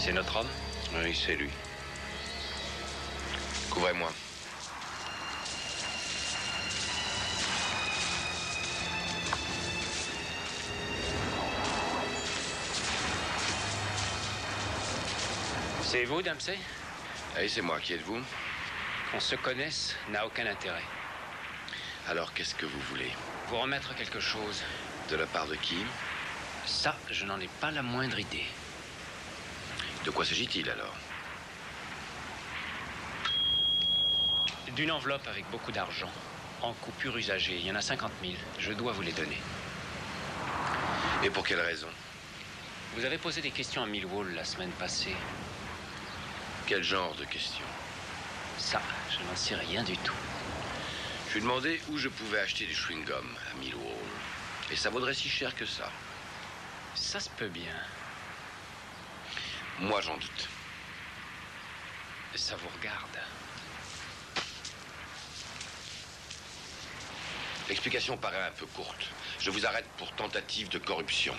C'est notre homme? Oui, c'est lui. Couvrez-moi. C'est vous, Dempsey? Oui, c'est moi. Qui êtes-vous? Qu'on se connaisse n'a aucun intérêt. Alors, qu'est-ce que vous voulez? Vous remettre quelque chose. De la part de qui? Ça, je n'en ai pas la moindre idée. De quoi s'agit-il, alors? D'une enveloppe avec beaucoup d'argent. En coupures usagées. Il y en a 50 000. Je dois vous les donner. Et pour quelle raison? Vous avez posé des questions à Millwall la semaine passée. Quel genre de questions? Ça, je n'en sais rien du tout. Je lui ai demandé où je pouvais acheter du chewing-gum à Millwall. Et ça vaudrait si cher que ça. Ça se peut bien. Moi, j'en doute. Ça vous regarde. L'explication paraît un peu courte. Je vous arrête pour tentative de corruption.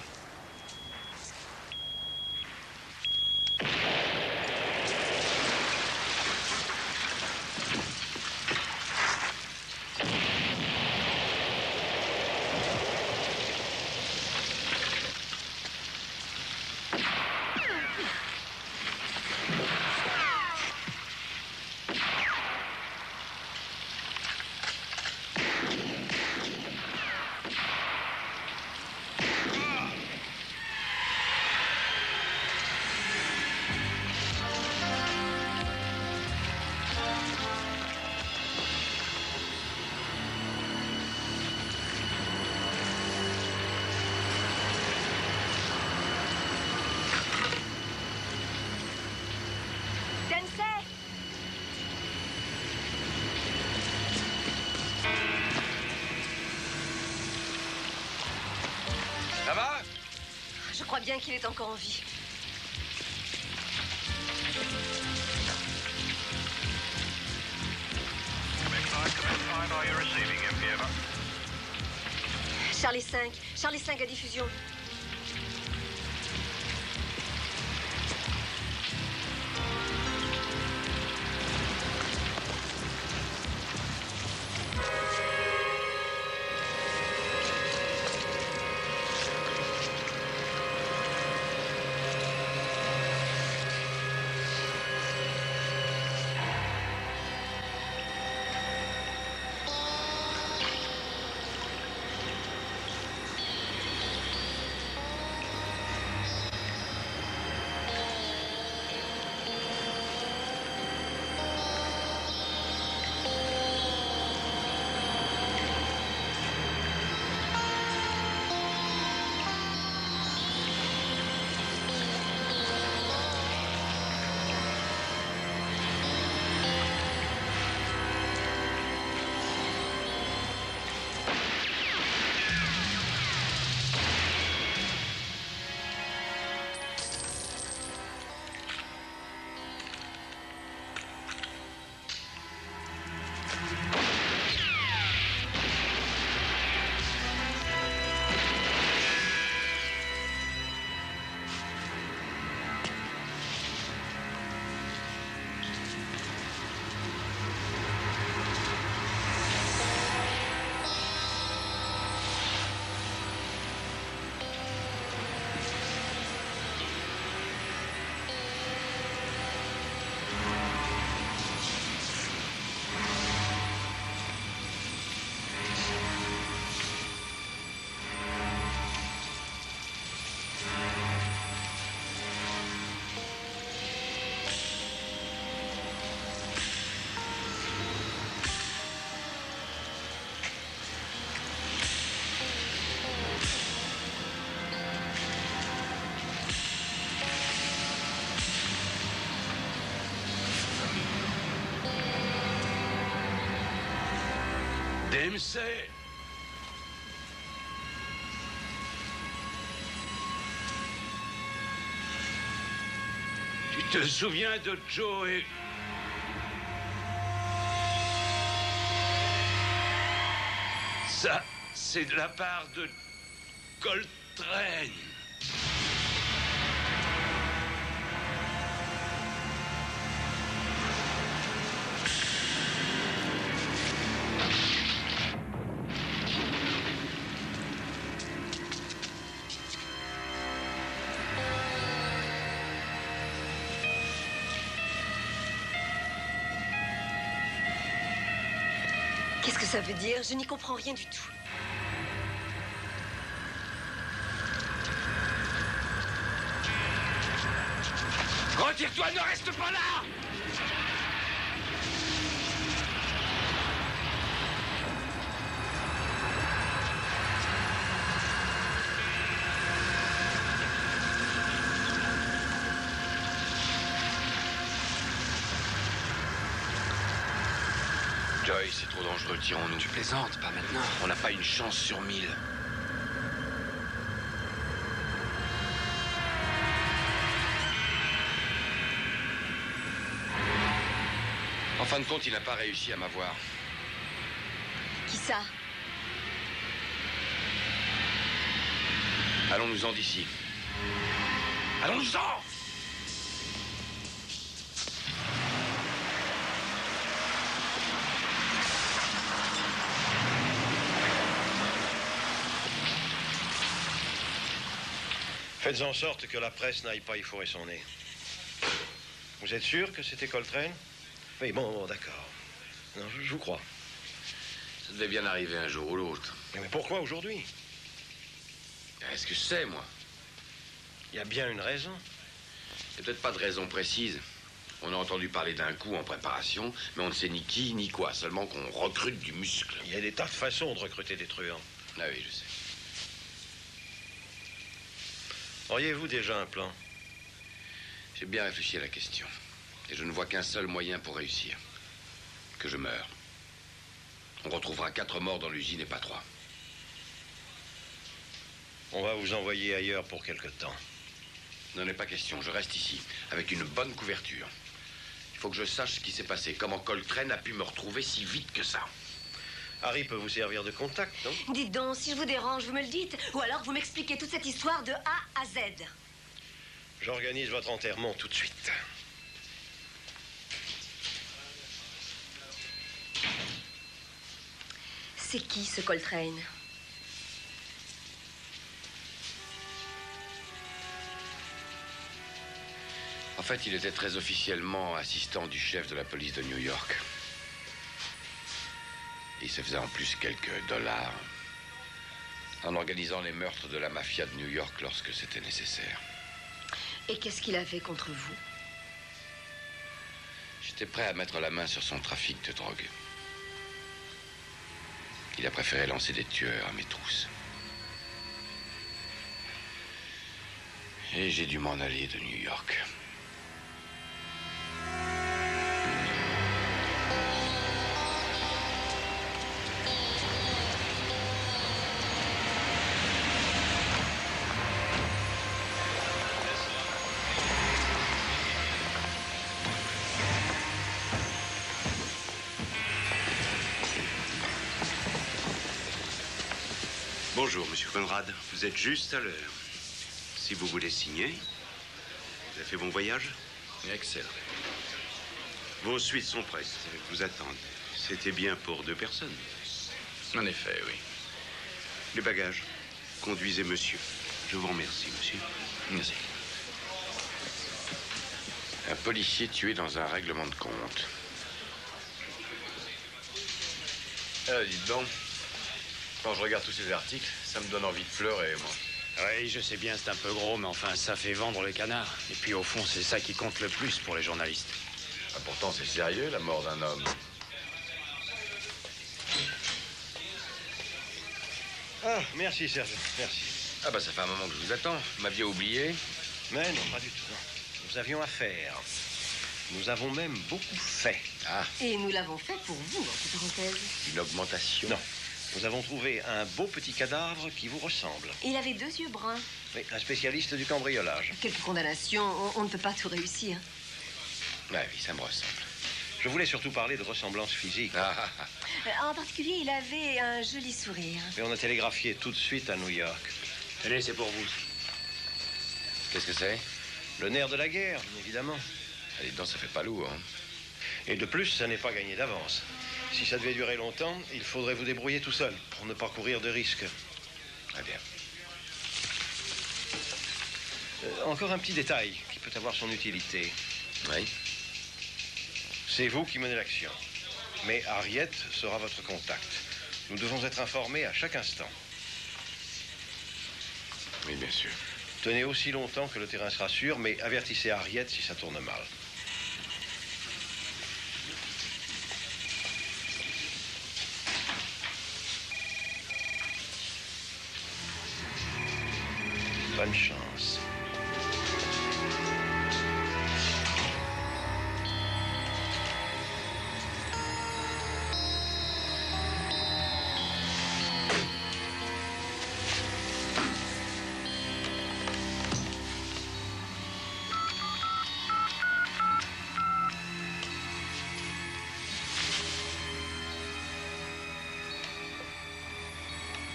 Ça va? Je crois bien qu'il est encore en vie. Charlie 5. Charlie 5 à diffusion. Dempsey! Tu te souviens de Joe et... Ça, c'est de la part de Coltrane. ça veut dire? Je n'y comprends rien du tout. Retire-toi, ne reste pas là! Joyce, c'est trop dangereux, tirons-nous. Tu plaisantes, pas maintenant. On n'a pas une chance sur 1000. En fin de compte, il n'a pas réussi à m'avoir. Qui ça? Allons-nous-en d'ici. Allons-nous-en! Faites en sorte que la presse n'aille pas y fourrer son nez. Vous êtes sûr que c'était Coltrane? Oui, bon, d'accord. Non, je vous crois. Ça devait bien arriver un jour ou l'autre. Mais pourquoi aujourd'hui? Est-ce que je sais, moi? Il y a bien une raison. Il n'y a peut-être pas de raison précise. On a entendu parler d'un coup en préparation, mais on ne sait ni qui ni quoi, seulement qu'on recrute du muscle. Il y a des tas de façons de recruter des truands. Ah oui, je sais. Auriez-vous déjà un plan? J'ai bien réfléchi à la question. Et je ne vois qu'un seul moyen pour réussir. Que je meure. On retrouvera 4 morts dans l'usine et pas 3. On va vous envoyer ailleurs pour quelque temps. N'en est pas question, je reste ici, avec une bonne couverture. Il faut que je sache ce qui s'est passé, comment Coltrane a pu me retrouver si vite que ça. Harry peut vous servir de contact, non? Dites donc, si je vous dérange, vous me le dites. Ou alors vous m'expliquez toute cette histoire de A à Z. J'organise votre enterrement tout de suite. C'est qui, ce Coltrane? En fait, il était très officiellement assistant du chef de la police de New York. Il se faisait en plus quelques dollars en organisant les meurtres de la mafia de New York lorsque c'était nécessaire. Et qu'est-ce qu'il avait contre vous? J'étais prêt à mettre la main sur son trafic de drogue. Il a préféré lancer des tueurs à mes trousses. Et j'ai dû m'en aller de New York. Bonjour, monsieur Conrad. Vous êtes juste à l'heure. Si vous voulez signer, vous avez fait bon voyage? Excellent. Vos suites sont prêtes. Elles vous attendent. C'était bien pour 2 personnes. En effet, oui. Les bagages. Conduisez monsieur. Je vous remercie, monsieur. Merci. Un policier tué dans un règlement de compte. Dites donc, quand je regarde tous ces articles, ça me donne envie de pleurer, moi. Oui, je sais bien, c'est un peu gros, mais enfin, ça fait vendre le canard. Et puis, au fond, c'est ça qui compte le plus pour les journalistes. Ah, pourtant, c'est sérieux, la mort d'un homme. Ah, merci, Serge. Merci. Ah bah, ça fait un moment que je vous attends. Vous m'aviez oublié. Mais non, pas du tout. Non. Nous avions affaire. Nous avons même beaucoup fait. Ah, Et nous l'avons fait pour vous, entre parenthèses. une augmentation. Non. Nous avons trouvé un beau petit cadavre qui vous ressemble. Il avait 2 yeux bruns. Oui, un spécialiste du cambriolage. Quelques condamnations, on ne peut pas tout réussir. Ouais, oui, ça me ressemble. Je voulais surtout parler de ressemblance physique. Ah, En particulier, il avait un joli sourire. Et on a télégraphié tout de suite à New York. Tenez, c'est pour vous. qu'est-ce que c'est? Le nerf de la guerre, bien évidemment. Allez, dedans, ça fait pas lourd, hein. Et de plus, ça n'est pas gagné d'avance. Si ça devait durer longtemps, il faudrait vous débrouiller tout seul pour ne pas courir de risques. Très bien. Encore un petit détail qui peut avoir son utilité. Oui. C'est vous qui menez l'action. Mais Harriet sera votre contact. Nous devons être informés à chaque instant. Oui, bien sûr. Tenez aussi longtemps que le terrain sera sûr, mais avertissez Harriet si ça tourne mal. Bonne chance.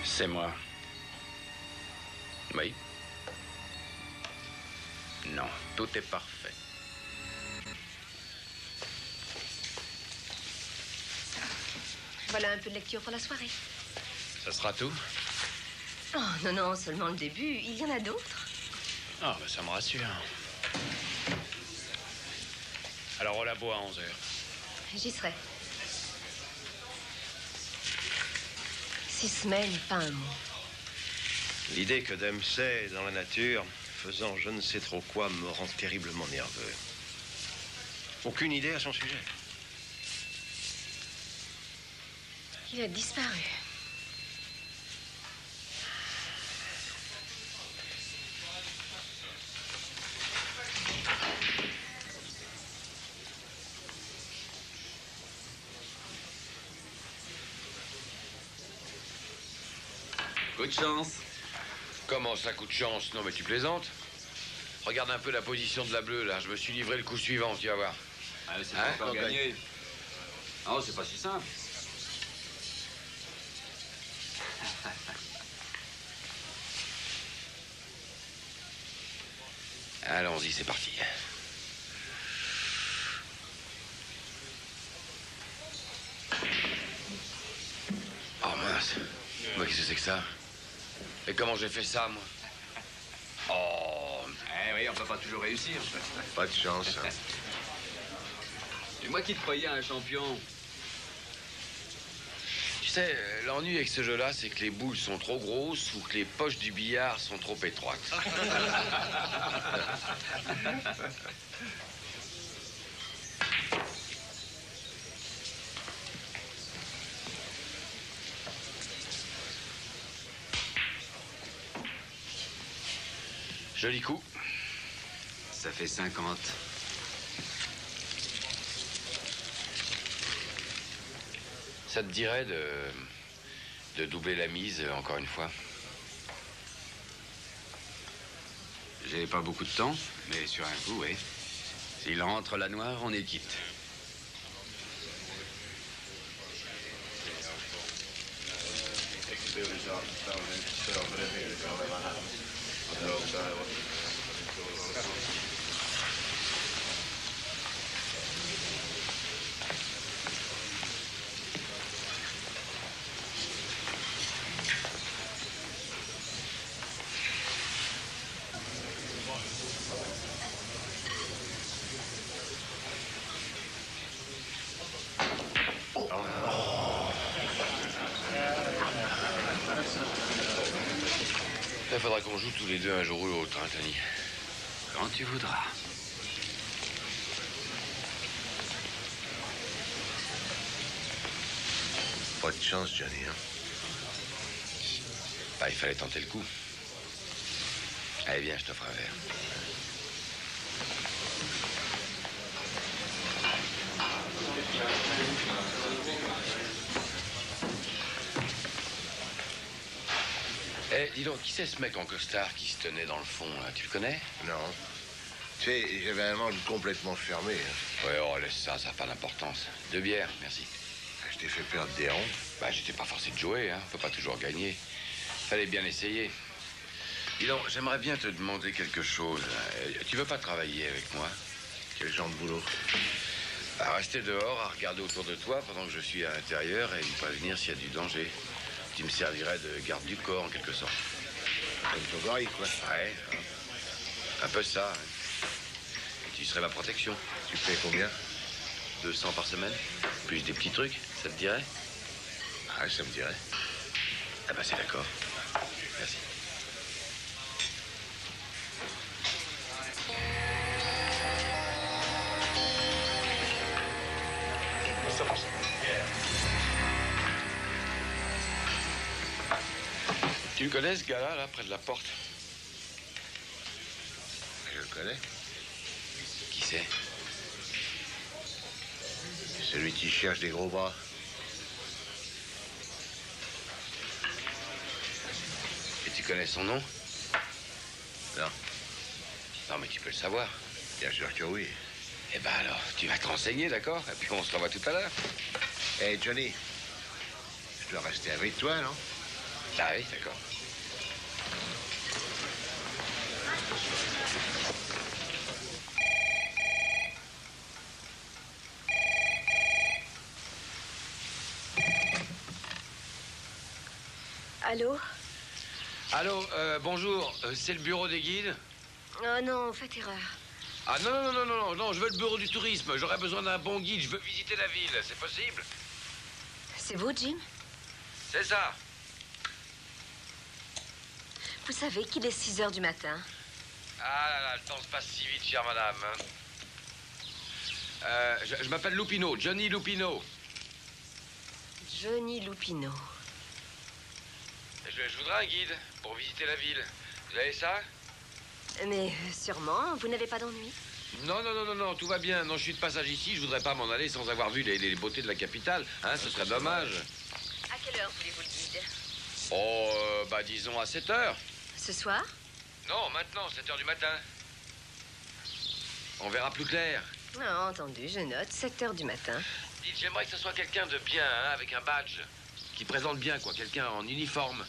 C'est moi. Oui. Non, tout est parfait. Voilà un peu de lecture pour la soirée. Ça sera tout? Oh, non, non, seulement le début. Il y en a d'autres. Ah, ben ça me rassure. Alors, au labo à 11h. J'y serai. 6 semaines, pas un mot. L'idée que Dempsey est dans la nature, faisant je ne sais trop quoi, me rend terriblement nerveux. Aucune idée à son sujet. Il a disparu. Coup de chance. Comment ça, coup de chance? Non, mais tu plaisantes? Regarde un peu la position de la bleue, là. Je me suis livré le coup suivant, tu vas voir. Ah, c'est pas encore gagné. Non, c'est pas si simple. Allons-y, c'est parti. Oh mince. Moi, qu'est-ce que c'est que ça? Et comment j'ai fait ça, moi? Oh. Eh oui, on peut pas toujours réussir. Pas de chance. Hein. C'est moi qui te croyais un champion. Tu sais, l'ennui avec ce jeu-là, c'est que les boules sont trop grosses ou que les poches du billard sont trop étroites. Joli coup. Ça fait 50. Ça te dirait de doubler la mise encore une fois? J'ai pas beaucoup de temps, mais sur un coup, oui. S'il rentre la noire, on est quitte. Il faudra qu'on joue tous les deux un jour ou l'autre, hein, Tony. Quand tu voudras. Pas de chance, Johnny. Hein. Bah, il fallait tenter le coup. Allez, viens, je t'offre un verre. Eh, dis donc, qui c'est ce mec en costard qui se tenait dans le fond, là? Tu le connais? Non. Tu sais, j'avais un angle complètement fermé. Hein. Ouais, oh, laisse ça, ça n'a pas d'importance. 2 bières, merci. Je t'ai fait perdre des ronds. Bah, j'étais pas forcé de jouer, hein. Faut pas toujours gagner. Fallait bien essayer. Dis donc, j'aimerais bien te demander quelque chose. Tu veux pas travailler avec moi? Quel genre de boulot? À rester dehors, à regarder autour de toi pendant que je suis à l'intérieur et me prévenir s'il y a du danger. Tu me servirais de garde du corps, en quelque sorte. Comme ton gorille, quoi. Ouais, un peu ça. Hein. Tu serais ma protection. Tu payes combien? 200 par semaine. Plus des petits trucs, ça te dirait? Ah, ça me dirait. Ah bah c'est d'accord. Merci. Tu le connais, ce gars-là, là, près de la porte? Je le connais. Qui c'est? C'est celui qui cherche des gros bras. Et tu connais son nom? Non. Non, mais tu peux le savoir. Bien sûr que oui. Eh ben alors, tu vas te renseigner, d'accord? Et puis on se revoit tout à l'heure. Hé, Johnny. Je dois rester avec toi, non? Ah oui, d'accord. Allô? Allô, bonjour. C'est le bureau des guides? Oh non, vous faites erreur. Ah non, je veux le bureau du tourisme. J'aurais besoin d'un bon guide. Je veux visiter la ville. C'est possible? C'est vous, Jim? C'est ça. Vous savez qu'il est 6 heures du matin. Ah là là, le temps se passe si vite, chère madame. Je m'appelle Lupino, Johnny Lupino. Johnny Lupino. Je voudrais un guide pour visiter la ville. Vous avez ça? Mais sûrement, vous n'avez pas d'ennui? Non, tout va bien. Non, je suis de passage ici. Je voudrais pas m'en aller sans avoir vu les beautés de la capitale. Hein, ce serait dommage. À quelle heure voulez-vous le guide? Oh, bah disons à 7 heures. Ce soir? Non, maintenant, 7 heures du matin. On verra plus clair. Non, entendu, je note. 7 heures du matin. Dites, j'aimerais que ce soit quelqu'un de bien, hein, avec un badge. Qui présente bien, quoi. Quelqu'un en uniforme.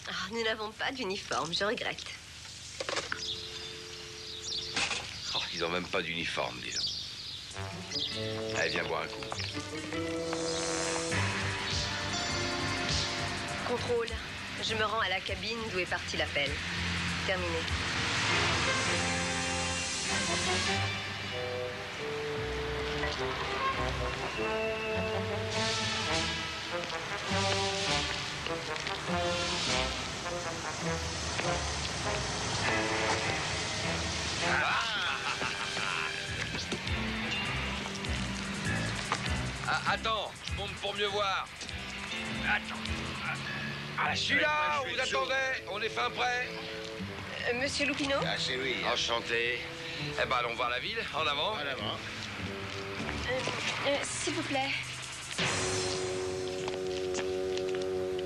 Ah, nous n'avons pas d'uniforme, je regrette. Oh, ils ont même pas d'uniforme, dis donc. Allez, viens boire un coup. Contrôle. Je me rends à la cabine d'où est parti l'appel. Terminé. Ah, attends, je monte pour mieux voir. Attends. Ah, je suis là, on vous attendait. On est fin prêt. Monsieur Lupino? Ah, c'est lui. Enchanté. Eh ben, allons voir la ville, en avant. En avant. S'il vous plaît.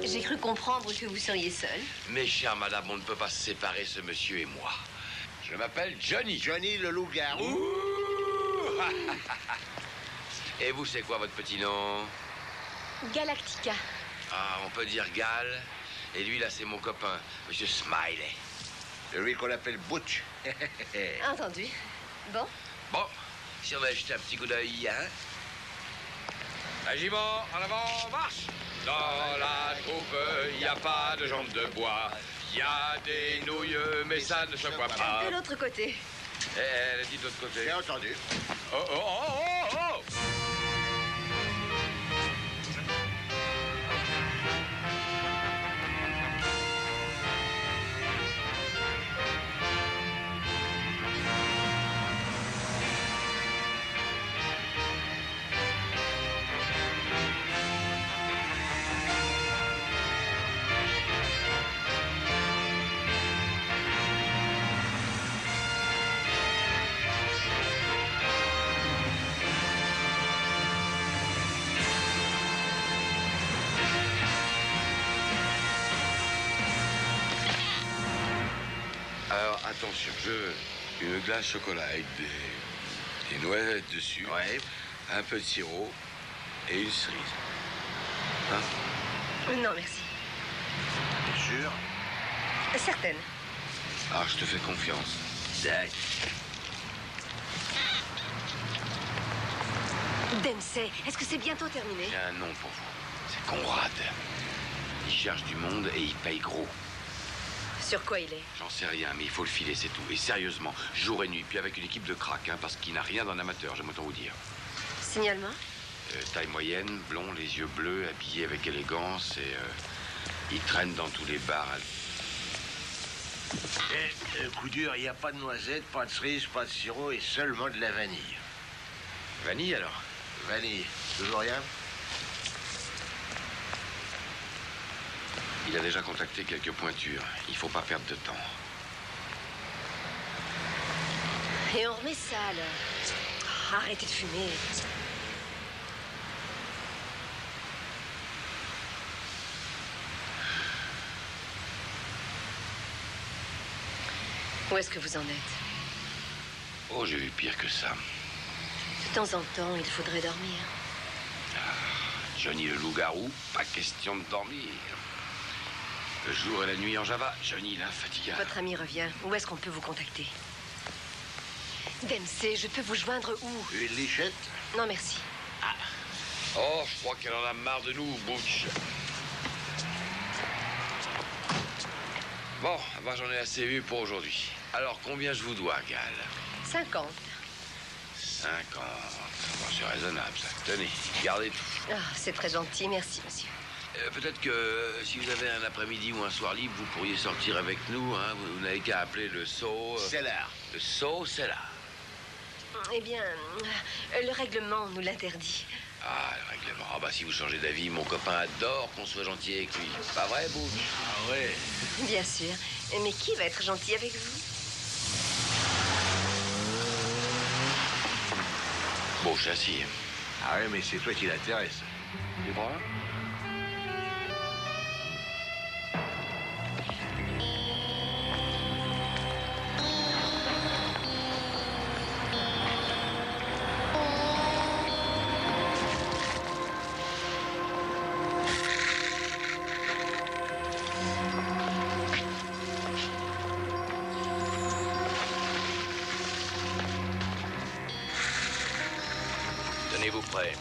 J'ai cru comprendre que vous seriez seul. Mais chère madame, on ne peut pas se séparer, ce monsieur et moi. Je m'appelle Johnny. Johnny le loup-garou. Ouh. Et vous, c'est quoi votre petit nom? Galactica. Ah, on peut dire Gal. Et lui, là, c'est mon copain, monsieur Smiley. Celui qu'on appelle Butch. Entendu. Bon. Bon, si on avait jeté un petit coup d'œil, hein? Régiment, en avant, marche. Dans la troupe, il n'y a pas de jambes de bois. Il y a des nouilles, mais ça ne se voit pas. De l'autre côté. Elle a dit de l'autre côté. J'ai entendu. Oh, oh, oh, oh, oh! Alors, attention, je veux une glace chocolat avec des noisettes dessus, Ouais. un peu de sirop et une cerise. Hein? Non, merci. Sûr? Certaine. Alors, je te fais confiance. Dempsey, est-ce que c'est bientôt terminé? J'ai un nom pour vous. C'est Conrad. Il cherche du monde et il paye gros. Sur quoi il est? J'en sais rien, mais il faut le filer, c'est tout. Et sérieusement, jour et nuit, puis avec une équipe de crack, hein, parce qu'il n'a rien d'un amateur, j'aime autant vous dire. Signalement? Taille moyenne, blond, les yeux bleus, habillé avec élégance et il traîne dans tous les bars. Coup dur, il n'y a pas de noisettes, pas de cerises, pas de sirop et seulement de la vanille. Vanille alors? Vanille, toujours rien? Il a déjà contacté quelques pointures. Il faut pas perdre de temps. Et on remet ça, là. Arrêtez de fumer. Où est-ce que vous en êtes? Oh, j'ai vu pire que ça. De temps en temps, il faudrait dormir. Johnny le loup-garou, pas question de dormir. Le jour et la nuit en Java, Johnny l'infatigable. Votre ami revient. Où est-ce qu'on peut vous contacter? Dempsey, je peux vous joindre où? Une lichette? Non, merci. Oh, je crois qu'elle en a marre de nous, Butch. Bon, bah, j'en ai assez vu pour aujourd'hui. Alors, combien je vous dois, Gal? 50. 50. Bon, c'est raisonnable, ça. Tenez, gardez tout. Ah, c'est très gentil, merci, monsieur. Peut-être que si vous avez un après-midi ou un soir libre, vous pourriez sortir avec nous. Hein. Vous n'avez qu'à appeler le Saut. Cellar. Le Saut Cellar. Eh bien, le règlement nous l'interdit. Ah, le règlement. Ah, bah, si vous changez d'avis, mon copain adore qu'on soit gentil avec lui. Pas vrai, Bouch? Ah ouais. Bien sûr. Mais qui va être gentil avec vous? Bouch, assis. Ah ouais, mais c'est toi qui l'intéresse. Tu crois? Tenez-vous prêts.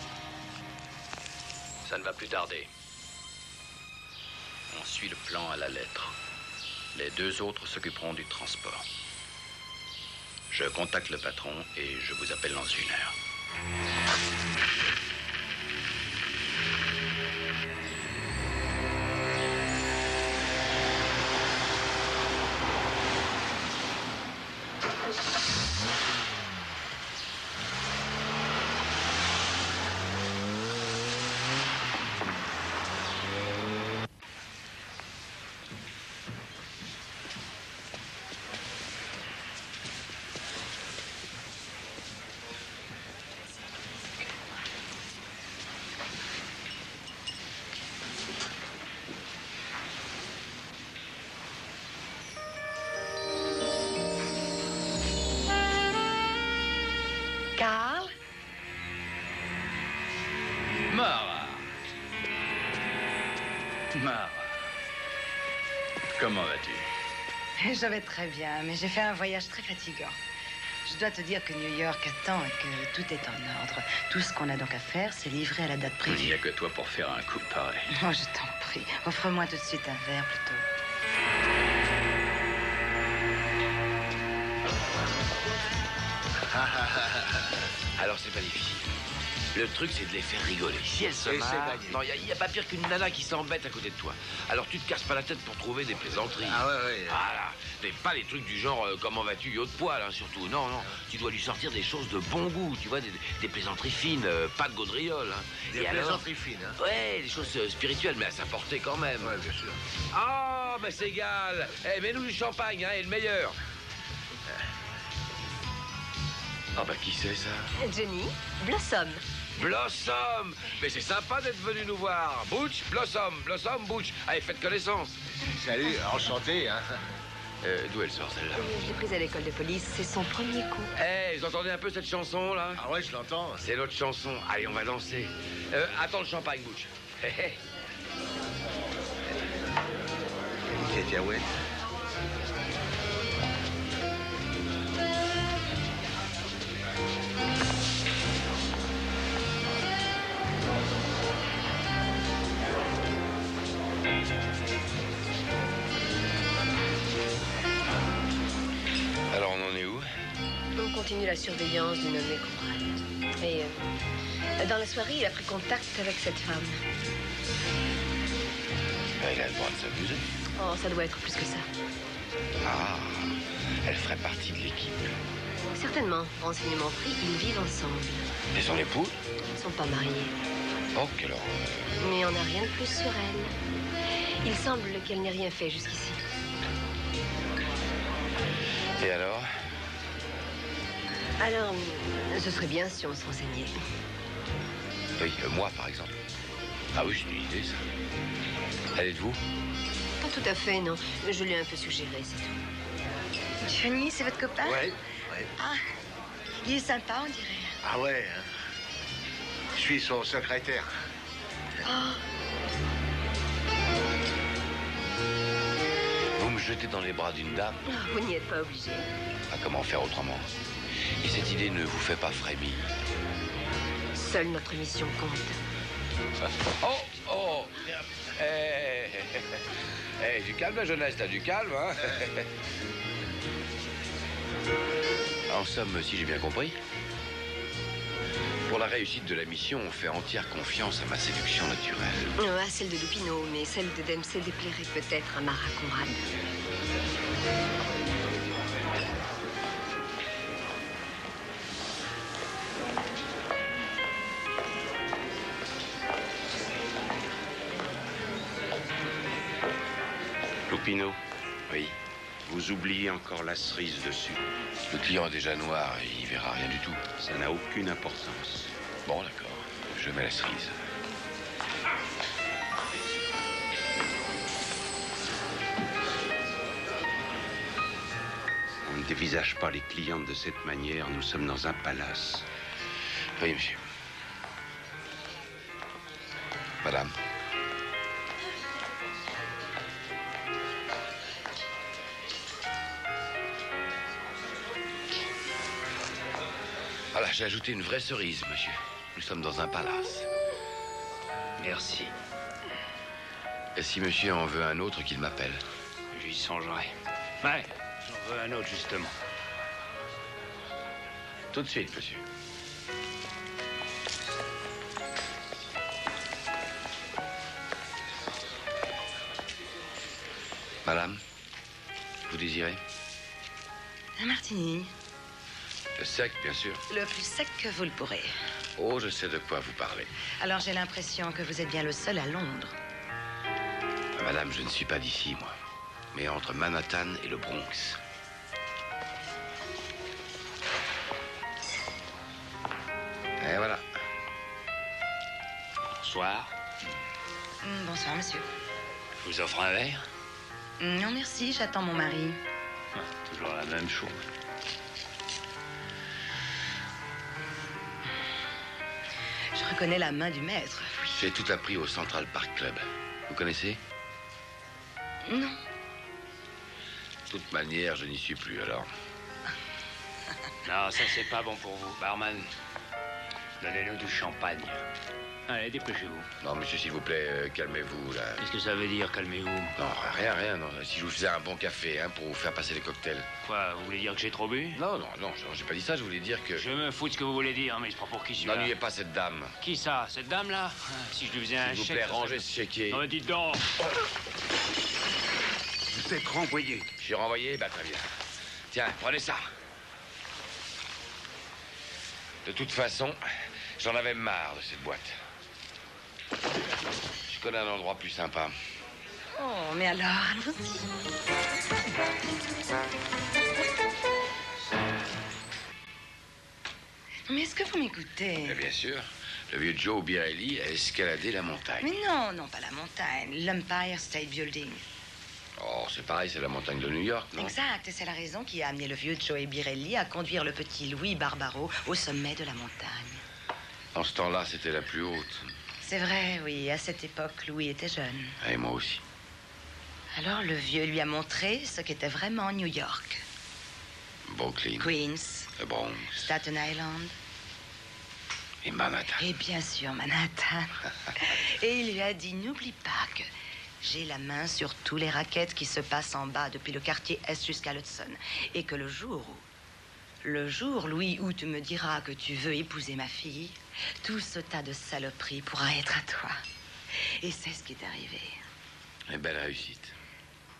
Ça ne va plus tarder. On suit le plan à la lettre. Les deux autres s'occuperont du transport. Je contacte le patron et je vous appelle dans 1 heure. Carl? Mara. Mara. Comment vas-tu? Je vais très bien, mais j'ai fait un voyage très fatigant. Je dois te dire que New York attend et que tout est en ordre. Tout ce qu'on a donc à faire, c'est livrer à la date Il n'y prévue. a que toi pour faire un coup pareil. Oh, je t'en prie. Offre-moi tout de suite un verre, plutôt. Alors, c'est pas difficile. Le truc, c'est de les faire rigoler. Si elles se Et c'est marrent... gagné. Non, il n'y a pas pire qu'une nana qui s'embête à côté de toi. Alors, tu te casses pas la tête pour trouver des plaisanteries. Ah ouais. Voilà. Mais pas les trucs du genre comment vas-tu, yacht de poil, hein, surtout. Non. Tu dois lui sortir des choses de bon goût, tu vois, des plaisanteries fines, pas de gaudriole. Hein. Des Et alors plaisanteries fines, hein. Ouais, des choses spirituelles, mais à sa portée quand même. Ouais, bien sûr. Ah, mais c'est égal. Eh, mets-nous du champagne, hein, et le meilleur. Ah bah, qui c'est, ça? Jenny, Blossom. Blossom! Mais c'est sympa d'être venu nous voir. Butch, Blossom, Butch. Allez, faites connaissance. Salut, enchanté, hein. D'où elle sort, celle-là? Je l'ai prise à l'école de police. C'est son premier coup. Eh, vous entendez un peu cette chanson, là? Ah ouais, je l'entends. C'est notre chanson. Allez, on va danser. Attends le champagne, Butch. Hé, hé. Une cacahuète. Alors, on en est où? On continue la surveillance du nommé Conrad. Et dans la soirée, il a pris contact avec cette femme. Ben, il a le droit de s'amuser. Oh, ça doit être plus que ça. Ah, elle ferait partie de l'équipe. Certainement. Renseignements pris, ils vivent ensemble. Et son épouse? Ils ne sont pas mariés. Oh, quelle horreur. Mais on n'a rien de plus sur elle. Il semble qu'elle n'ait rien fait jusqu'ici. Et alors? Alors, ce serait bien si on se renseignait. Oui, moi, par exemple. Ah oui, c'est une idée, ça. Elle est de vous? Pas tout à fait, non. Je l'ai un peu suggéré, c'est tout. Johnny, c'est votre copain? Ouais. Ah, il est sympa, on dirait. Ah ouais, hein. Je suis son secrétaire. Vous me jetez dans les bras d'une dame? Oh, vous n'y êtes pas obligé. Ah, comment faire autrement? Et cette idée ne vous fait pas frémir? Seule notre mission compte. Oh! Du calme, la jeunesse, t'as du calme, hein? En somme, si j'ai bien compris, pour la réussite de la mission, on fait entière confiance à ma séduction naturelle. À celle de Lupino, mais celle de Dempsey déplairait peut-être à Mara Conrad. Lupino, Oui, vous oubliez encore la cerise dessus. le client est déjà noir et il verra rien du tout. Ça n'a aucune importance. Bon, d'accord, je mets la cerise. On ne dévisage pas les clientes de cette manière. Nous sommes dans un palace. Oui, monsieur. Madame. Voilà, j'ai ajouté une vraie cerise, monsieur. Nous sommes dans un palace. Merci. Et si monsieur en veut un autre, qu'il m'appelle. J'y songerai. Ouais, j'en veux un autre, justement. Tout de suite, monsieur. Madame, vous désirez? Un martini. Le sec, bien sûr. Le plus sec que vous le pourrez. Oh, je sais de quoi vous parlez. Alors j'ai l'impression que vous êtes bien le seul à Londres. Madame, je ne suis pas d'ici, moi. Mais entre Manhattan et le Bronx. Et voilà. Bonsoir. Bonsoir, monsieur. Je vous offre un verre? Non, merci, j'attends mon mari. Toujours la même chose. Je reconnais la main du maître. J'ai tout appris au Central Park Club. Vous connaissez? Non. De toute manière, je n'y suis plus, alors. Non, ça, c'est pas bon pour vous. Barman, donnez-nous du champagne. Allez, dépêchez-vous. Non, monsieur, s'il vous plaît, calmez-vous, là. Qu'est-ce que ça veut dire, calmez-vous? Non, rien, non. Si je vous faisais un bon café, hein, pour vous faire passer les cocktails. Quoi, vous voulez dire que j'ai trop bu? Non, j'ai pas dit ça, je voulais dire que... Je me fous de ce que vous voulez dire, mais je prends pour qui celui-là? N'ennuyez pas cette dame. Qui ça? Cette dame-là? Si je lui faisais un S'il vous chèque... plaît, ça rangez serait- ce chéquier. Non, dites donc! Vous êtes renvoyé. Je suis renvoyé, bah très bien. Tiens, prenez ça. De toute façon, j'en avais marre de cette boîte. Je connais un endroit plus sympa. Oh, mais alors, allons-y. Mais est-ce que vous m'écoutez? Mais bien sûr, le vieux Joe Birelli a escaladé la montagne. Mais non, pas la montagne. L'Empire State Building. Oh, c'est pareil, c'est la montagne de New York, non? Exact, et c'est la raison qui a amené le vieux Joe Birelli à conduire le petit Louis Barbaro au sommet de la montagne. En ce temps-là, c'était la plus haute. C'est vrai, oui, à cette époque, Louis était jeune. Et moi aussi. Alors le vieux lui a montré ce qu'était vraiment New York. Brooklyn, Queens, le Bronx Staten Island et Manhattan. et bien sûr Manhattan. Et il lui a dit, n'oublie pas que j'ai la main sur tous les rackets qui se passent en bas depuis le quartier Est jusqu'à l'Hudson. Et que le jour où Le jour, Louis, où tu me diras que tu veux épouser ma fille, tout ce tas de saloperies pourra être à toi. Et c'est ce qui est arrivé. Une belle réussite.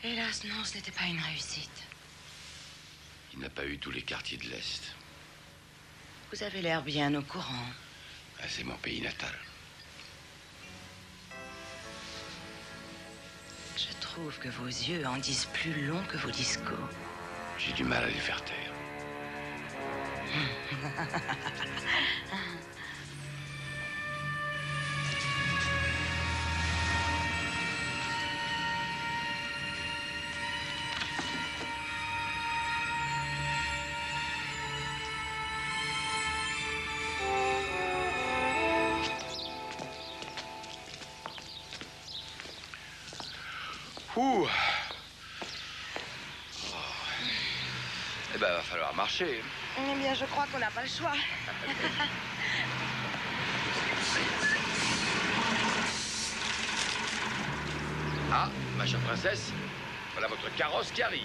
Hélas, non, ce n'était pas une réussite. Il n'a pas eu tous les quartiers de l'Est. Vous avez l'air bien au courant. Ah, c'est mon pays natal. Je trouve que vos yeux en disent plus long que vos discours. J'ai du mal à les faire taire. Ouh. Eh ben, va falloir marcher. Eh bien, je crois qu'on n'a pas le choix. Ah, ma chère princesse, voilà votre carrosse qui arrive.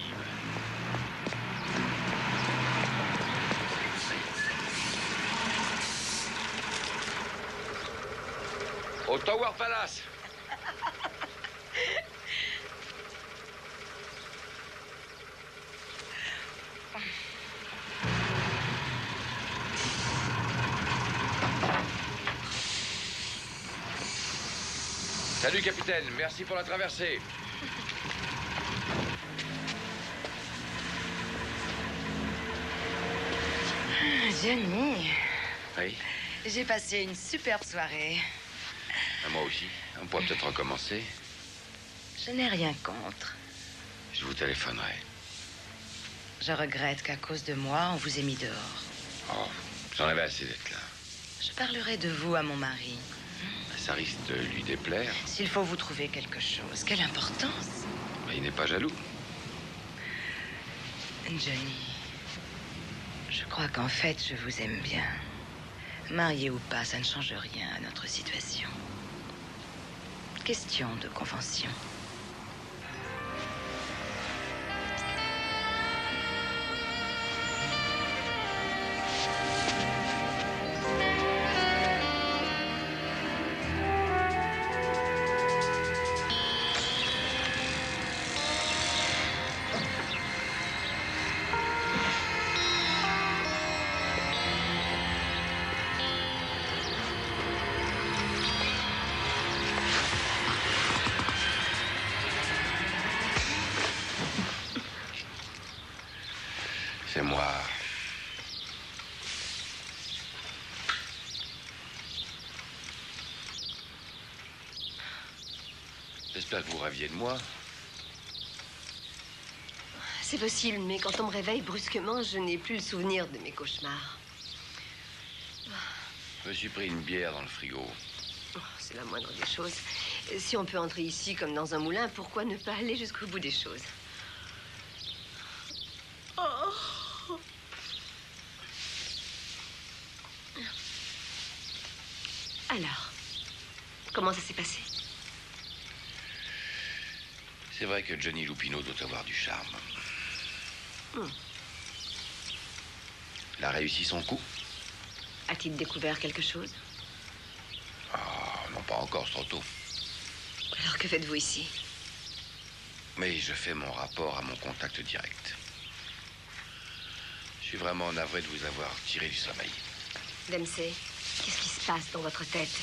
Au Tower Palace. Salut, capitaine. Merci pour la traversée. Johnny, Oui, j'ai passé une superbe soirée. moi aussi. On pourrait peut-être recommencer. Je n'ai rien contre. Je vous téléphonerai. Je regrette qu'à cause de moi, on vous ait mis dehors. Oh, j'en avais assez d'être là. Je parlerai de vous à mon mari. Ça risque de lui déplaire. S'il faut vous trouver quelque chose, quelle importance. Mais il n'est pas jaloux. Johnny, je crois qu'en fait, je vous aime bien. Marié ou pas, ça ne change rien à notre situation. Question de convention. C'est moi. J'espère que vous rêviez de moi. C'est possible, mais quand on me réveille brusquement, je n'ai plus le souvenir de mes cauchemars. Je me suis pris une bière dans le frigo. Oh, c'est la moindre des choses. Si on peut entrer ici comme dans un moulin, pourquoi ne pas aller jusqu'au bout des choses? Oh. Alors, comment ça s'est passé? C'est vrai que Johnny Lupino doit avoir du charme. Il a réussi son coup? A-t-il découvert quelque chose? Oh, non, pas encore, c'est trop tôt. Alors que faites-vous ici? Mais je fais mon rapport à mon contact direct. Je suis vraiment navré de vous avoir tiré du sommeil. Dempsey, qu'est-ce qui se passe dans votre tête?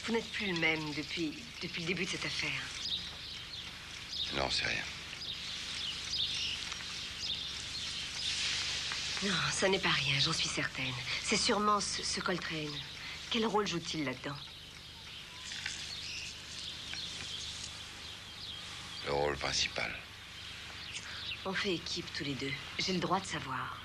Vous n'êtes plus le même depuis le début de cette affaire. Non, c'est rien. Non, ça n'est pas rien, j'en suis certaine. C'est sûrement ce Coltrane. Quel rôle joue-t-il là-dedans? Le rôle principal. On fait équipe tous les deux. J'ai le droit de savoir.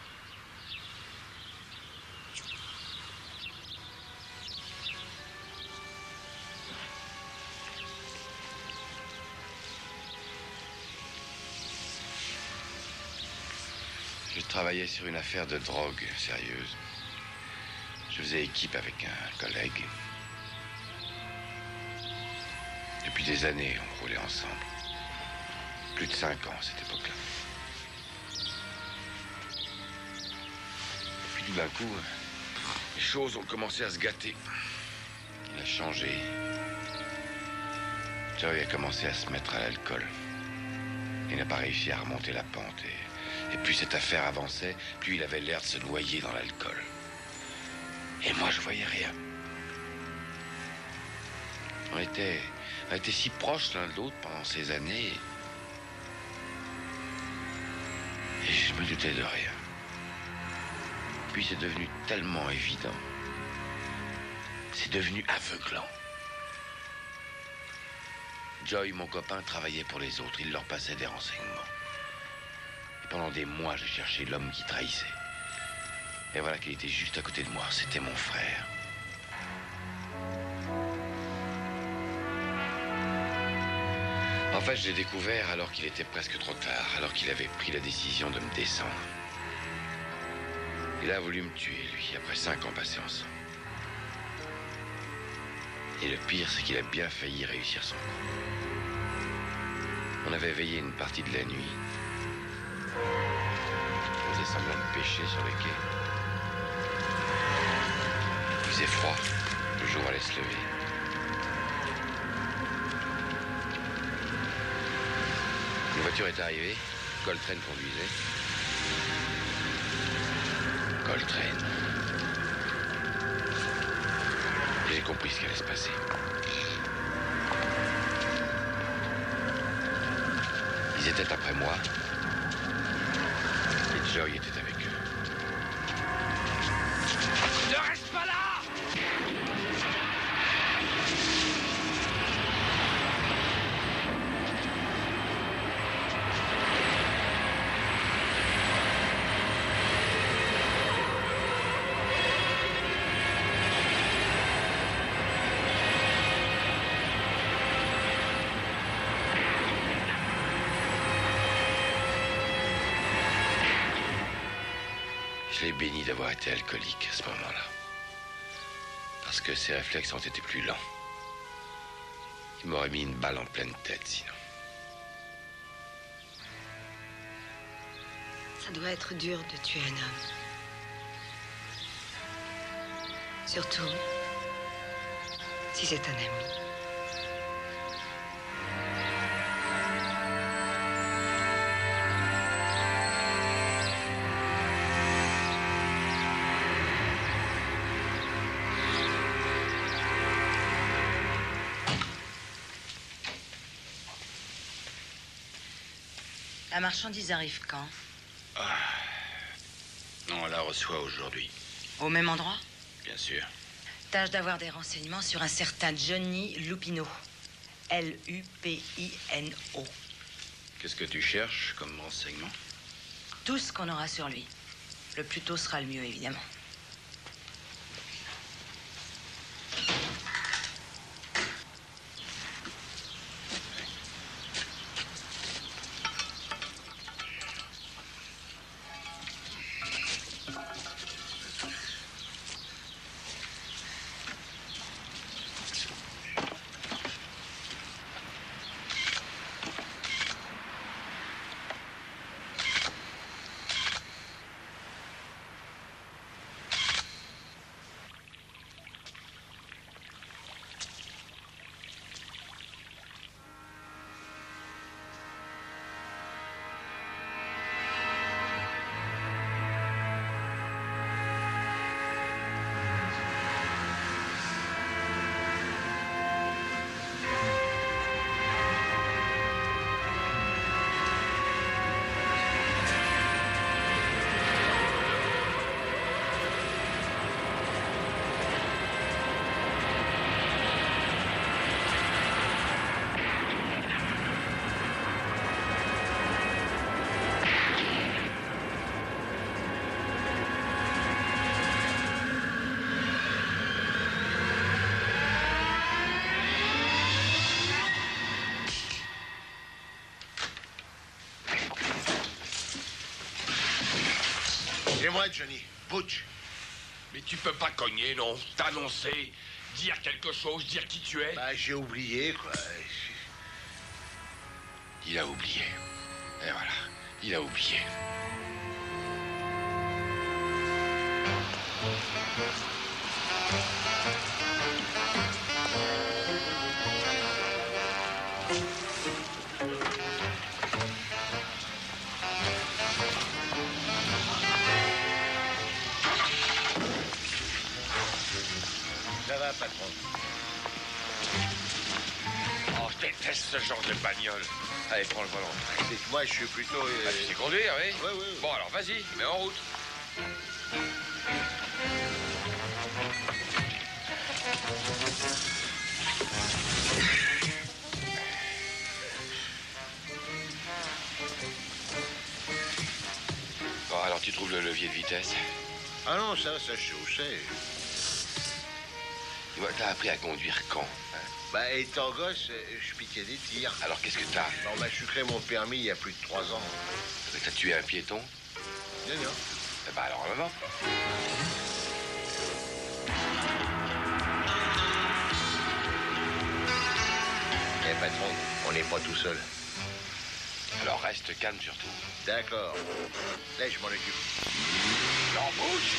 Je travaillais sur une affaire de drogue sérieuse. Je faisais équipe avec un collègue. Depuis des années, on roulait ensemble. Plus de 5 ans à cette époque-là. tout d'un coup, les choses ont commencé à se gâter. Il a changé. Joey a commencé à se mettre à l'alcool. Il n'a pas réussi à remonter la pente. Et plus cette affaire avançait, plus il avait l'air de se noyer dans l'alcool. Et moi, je voyais rien. On était si proches l'un de l'autre pendant ces années. Et je me doutais de rien. Puis c'est devenu tellement évident. C'est devenu aveuglant. Joey, mon copain, travaillait pour les autres. Il leur passait des renseignements. Et pendant des mois, j'ai cherché l'homme qui trahissait. Et voilà qu'il était juste à côté de moi. C'était mon frère. En fait, je l'ai découvert alors qu'il était presque trop tard, alors qu'il avait pris la décision de me descendre. Il a voulu me tuer, lui, après 5 ans passés ensemble. Et le pire, c'est qu'il a bien failli réussir son coup. On avait veillé une partie de la nuit. On faisait semblant de pêcher sur les quais. Il faisait froid. Le jour allait se lever. Une voiture est arrivée. Coltrane conduisait. Coltrane. J'ai compris ce qui allait se passer. Ils étaient après moi. Et Joey était avec eux. Ne reste pas là! Je l'ai béni d'avoir été alcoolique à ce moment-là. Parce que ses réflexes ont été plus lents. Il m'aurait mis une balle en pleine tête, sinon. Ça doit être dur de tuer un homme. Surtout si c'est un ami. La marchandise arrive quand? On la reçoit aujourd'hui, Au même endroit? bien sûr. Tâche d'avoir des renseignements sur un certain Johnny Lupino. Lupino. Qu'est-ce que tu cherches comme renseignement? Tout ce qu'on aura sur lui. Le plus tôt sera le mieux, évidemment. Et moi, Johnny, Butch. Mais tu peux pas cogner, non? T'annoncer, dire quelque chose, dire qui tu es. Bah, j'ai oublié, quoi. Il a oublié. Et voilà, il a oublié. Ça va, patron? Oh, je déteste ce genre de bagnole. Allez, prends le volant. C'est que moi, je suis plutôt... Ah, tu sais conduire, oui? Oui, oui. Bon, alors vas-y, mets en route. Bon, alors tu trouves le levier de vitesse? Ah non, ça, je sais où c'est. Dis-moi, t'as appris à conduire quand, hein? Bah, étant gosse, je piquais des tirs. Alors qu'est-ce que t'as? Non, bah, je suis créé mon permis il y a plus de 3 ans. Mais t'as tué un piéton? Non, non. Eh ben alors, avant. Eh, patron, on n'est pas tout seul. Alors reste calme surtout. D'accord. Là, je m'en occupe. Non, bouge!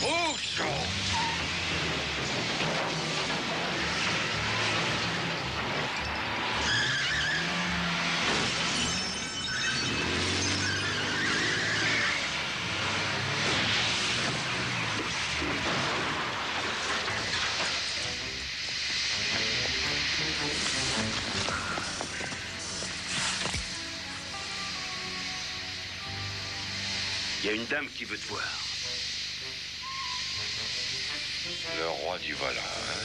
Bouge! Il y a une dame qui veut te voir. Le roi du volant, hein?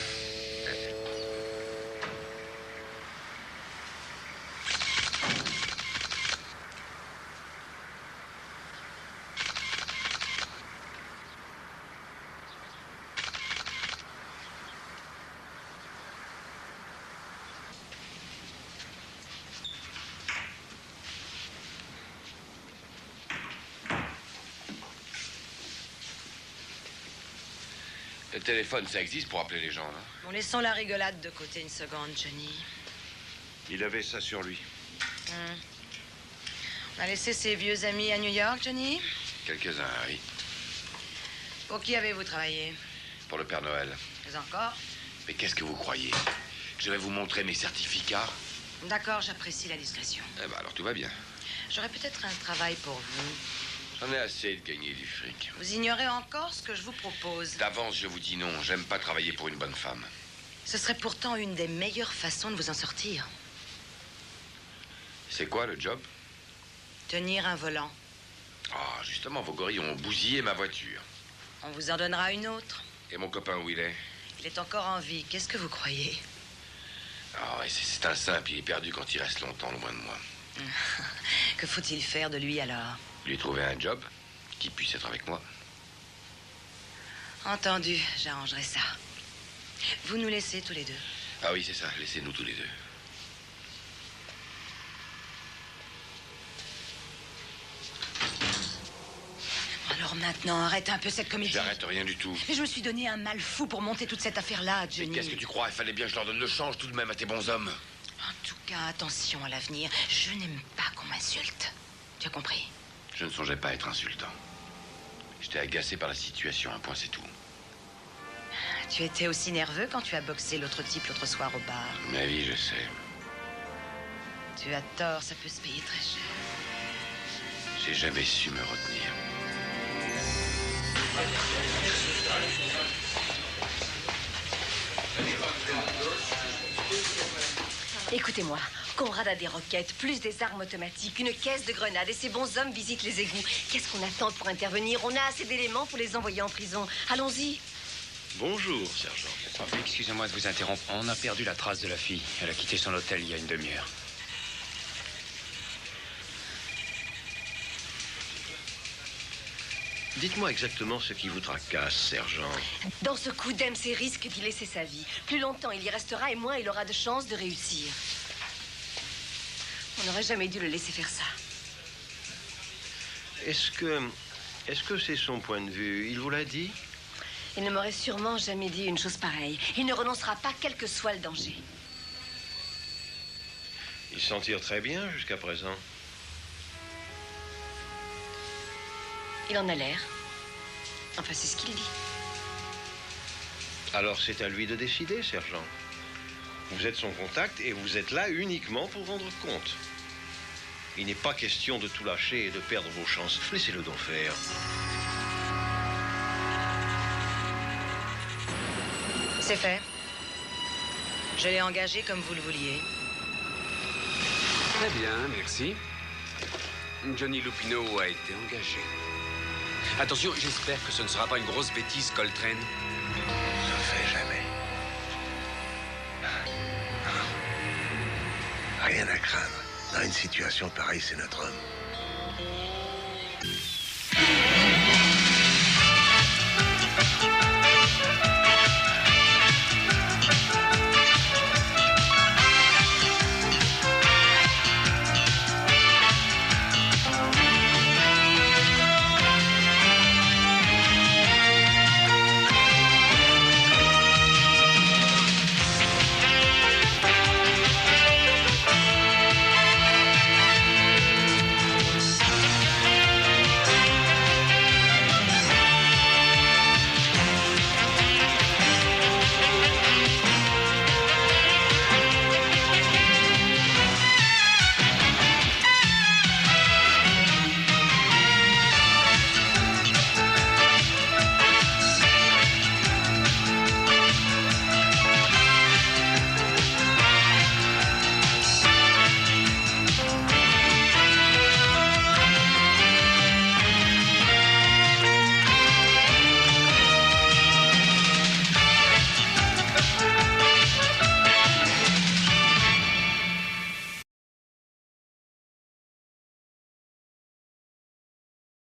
Le téléphone, ça existe pour appeler les gens, non? Bon, laissons la rigolade de côté une seconde, Johnny. Il avait ça sur lui. On a laissé ses vieux amis à New York, Johnny? Quelques-uns, oui. Pour qui avez-vous travaillé? Pour le Père Noël. Mais encore? Mais qu'est-ce que vous croyez? Je vais vous montrer mes certificats? D'accord, j'apprécie la discrétion. Eh ben alors tout va bien. J'aurais peut-être un travail pour vous. J'en ai assez de gagner du fric. Vous ignorez encore ce que je vous propose. D'avance, je vous dis non. J'aime pas travailler pour une bonne femme. Ce serait pourtant une des meilleures façons de vous en sortir. C'est quoi le job? Tenir un volant. Ah, justement, vos gorilles ont bousillé ma voiture. On vous en donnera une autre. Et mon copain, où il est? Il est encore en vie. Qu'est-ce que vous croyez? Ah, ouais, c'est un simple. Il est perdu quand il reste longtemps loin de moi. Que faut-il faire de lui alors? Lui trouver un job qui puisse être avec moi. Entendu, j'arrangerai ça. Vous nous laissez tous les deux. Ah oui, c'est ça. Laissez-nous tous les deux. Alors maintenant, arrête un peu cette comédie. J'arrête rien du tout. Mais je me suis donné un mal fou pour monter toute cette affaire-là, Johnny. Mais qu'est-ce que tu crois? Il fallait bien que je leur donne le change tout de même à tes bons hommes. En tout cas, attention à l'avenir. Je n'aime pas qu'on m'insulte. Tu as compris? Je ne songeais pas à être insultant. J'étais agacé par la situation, un point c'est tout. Tu étais aussi nerveux quand tu as boxé l'autre type l'autre soir au bar. Ma vie, je sais. Tu as tort, ça peut se payer très cher. J'ai jamais su me retenir. Écoutez-moi, Conrad a des roquettes, plus des armes automatiques, une caisse de grenades et ces bons hommes visitent les égouts. Qu'est-ce qu'on attend pour intervenir? On a assez d'éléments pour les envoyer en prison. Allons-y. Bonjour, sergent. Oh, excusez-moi de vous interrompre. On a perdu la trace de la fille. Elle a quitté son hôtel il y a une demi-heure. Dites-moi exactement ce qui vous tracasse, sergent. Dans ce coup, Dempsey risque d'y laisser sa vie. Plus longtemps il y restera et moins il aura de chances de réussir. On n'aurait jamais dû le laisser faire ça. Est-ce que c'est son point de vue? Il vous l'a dit? Il ne m'aurait sûrement jamais dit une chose pareille. Il ne renoncera pas, quel que soit le danger. Il s'en tire très bien jusqu'à présent. Il en a l'air. Enfin, c'est ce qu'il dit. Alors c'est à lui de décider, sergent. Vous êtes son contact et vous êtes là uniquement pour rendre compte. Il n'est pas question de tout lâcher et de perdre vos chances. Laissez-le donc faire. C'est fait. Je l'ai engagé comme vous le vouliez. Très bien, merci. Johnny Lupino a été engagé. Attention, j'espère que ce ne sera pas une grosse bêtise, Coltrane. Ça fait jamais. Rien à craindre. Dans une situation pareille, c'est notre homme.